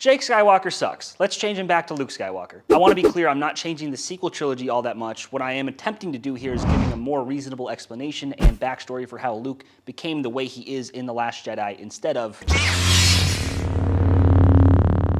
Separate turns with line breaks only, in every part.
Jake Skywalker sucks. Let's change him back to Luke Skywalker. I want to be clear, I'm not changing the sequel trilogy all that much. What I am attempting to do here is giving a more reasonable explanation and backstory for how Luke became the way he is in The Last Jedi instead of...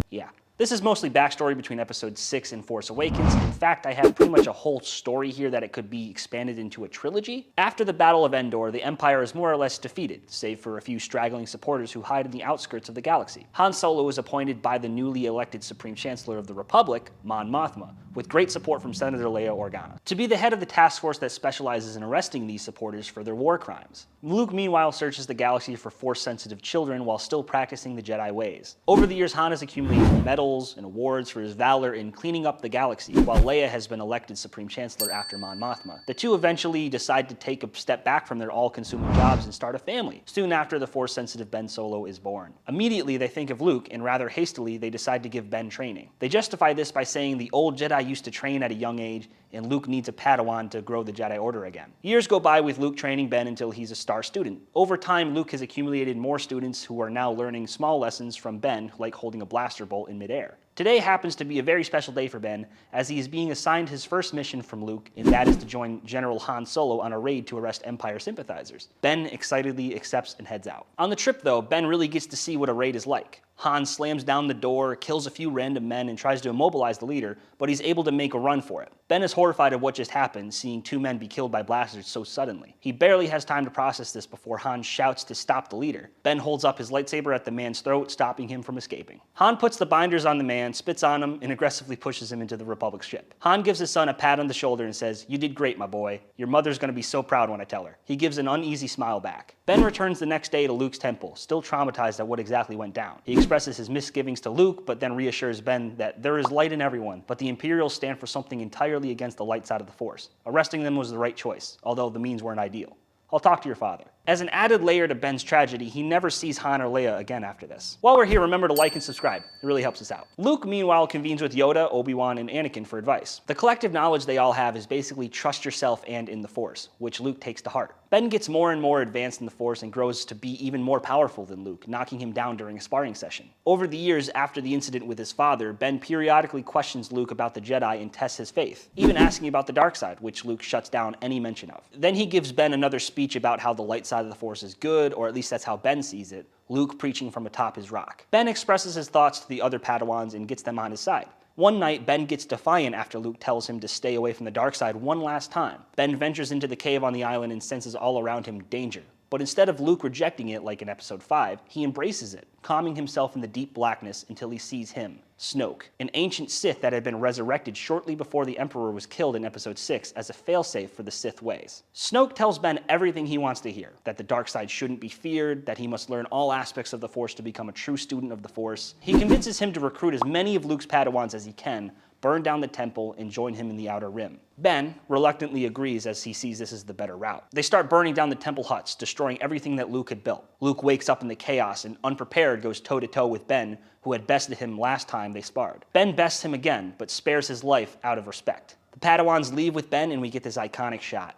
yeah. This is mostly backstory between Episode 6 and Force Awakens. In fact, I have pretty much a whole story here that it could be expanded into a trilogy. After the Battle of Endor, the Empire is more or less defeated, save for a few straggling supporters who hide in the outskirts of the galaxy. Han Solo was appointed by the newly elected Supreme Chancellor of the Republic, Mon Mothma, with great support from Senator Leia Organa, to be the head of the task force that specializes in arresting these supporters for their war crimes. Luke, meanwhile, searches the galaxy for Force-sensitive children while still practicing the Jedi ways. Over the years, Han has accumulated medals and awards for his valor in cleaning up the galaxy, while Leia has been elected Supreme Chancellor after Mon Mothma. The two eventually decide to take a step back from their all-consuming jobs and start a family, soon after the Force-sensitive Ben Solo is born. Immediately, they think of Luke, and rather hastily, they decide to give Ben training. They justify this by saying the old Jedi used to train at a young age, and Luke needs a Padawan to grow the Jedi Order again. Years go by with Luke training Ben until he's a star student. Over time, Luke has accumulated more students who are now learning small lessons from Ben, like holding a blaster bolt in midair. Today happens to be a very special day for Ben, as he is being assigned his first mission from Luke, and that is to join General Han Solo on a raid to arrest Empire sympathizers. Ben excitedly accepts and heads out. On the trip, though, Ben really gets to see what a raid is like. Han slams down the door, kills a few random men, and tries to immobilize the leader, but he's able to make a run for it. Ben is horrified at what just happened, seeing two men be killed by blasters so suddenly. He barely has time to process this before Han shouts to stop the leader. Ben holds up his lightsaber at the man's throat, stopping him from escaping. Han puts the binders on the man, spits on him, and aggressively pushes him into the Republic's ship. Han gives his son a pat on the shoulder and says, "You did great, my boy. Your mother's gonna be so proud when I tell her." He gives an uneasy smile back. Ben returns the next day to Luke's temple, still traumatized at what exactly went down. He expresses his misgivings to Luke, but then reassures Ben that there is light in everyone, but the Imperials stand for something entirely against the light side of the Force. Arresting them was the right choice, although the means weren't ideal. I'll talk to your father. As an added layer to Ben's tragedy, he never sees Han or Leia again after this. While we're here, remember to like and subscribe. It really helps us out. Luke, meanwhile, convenes with Yoda, Obi-Wan, and Anakin for advice. The collective knowledge they all have is basically trust yourself and in the Force, which Luke takes to heart. Ben gets more and more advanced in the Force and grows to be even more powerful than Luke, knocking him down during a sparring session. Over the years, after the incident with his father, Ben periodically questions Luke about the Jedi and tests his faith, even asking about the dark side, which Luke shuts down any mention of. Then he gives Ben another speech about how the light side of the Force is good, or at least that's how Ben sees it, Luke preaching from atop his rock. Ben expresses his thoughts to the other Padawans and gets them on his side. One night, Ben gets defiant after Luke tells him to stay away from the dark side one last time. Ben ventures into the cave on the island and senses all around him danger. But instead of Luke rejecting it like in Episode 5, he embraces it, calming himself in the deep blackness until he sees him, Snoke, an ancient Sith that had been resurrected shortly before the Emperor was killed in Episode 6 as a failsafe for the Sith ways. Snoke tells Ben everything he wants to hear, that the dark side shouldn't be feared, that he must learn all aspects of the Force to become a true student of the Force. He convinces him to recruit as many of Luke's Padawans as he can, burn down the temple, and join him in the Outer Rim. Ben reluctantly agrees as he sees this as the better route. They start burning down the temple huts, destroying everything that Luke had built. Luke wakes up in the chaos and, unprepared, goes toe-to-toe with Ben, who had bested him last time they sparred. Ben bests him again, but spares his life out of respect. The Padawans leave with Ben, and we get this iconic shot.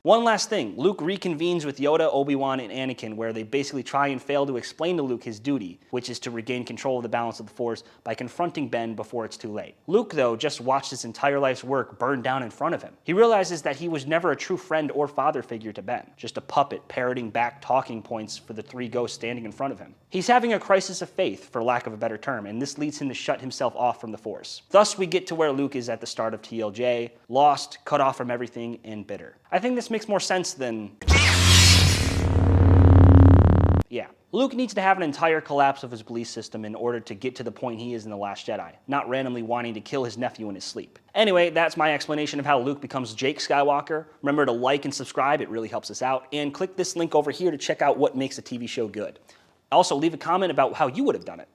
One last thing, Luke reconvenes with Yoda, Obi-Wan, and Anakin, where they basically try and fail to explain to Luke his duty, which is to regain control of the balance of the Force by confronting Ben before it's too late. Luke, though, just watched his entire life's work burn down in front of him. He realizes that he was never a true friend or father figure to Ben, just a puppet parroting back talking points for the three ghosts standing in front of him. He's having a crisis of faith, for lack of a better term, and this leads him to shut himself off from the Force. Thus, we get to where Luke is at the start of TLJ, lost, cut off from everything, and bitter. I think this makes more sense than... yeah. Luke needs to have an entire collapse of his belief system in order to get to the point he is in The Last Jedi, not randomly wanting to kill his nephew in his sleep. Anyway, that's my explanation of how Luke becomes Jake Skywalker. Remember to like and subscribe, it really helps us out, and click this link over here to check out what makes a TV show good. Also, leave a comment about how you would have done it.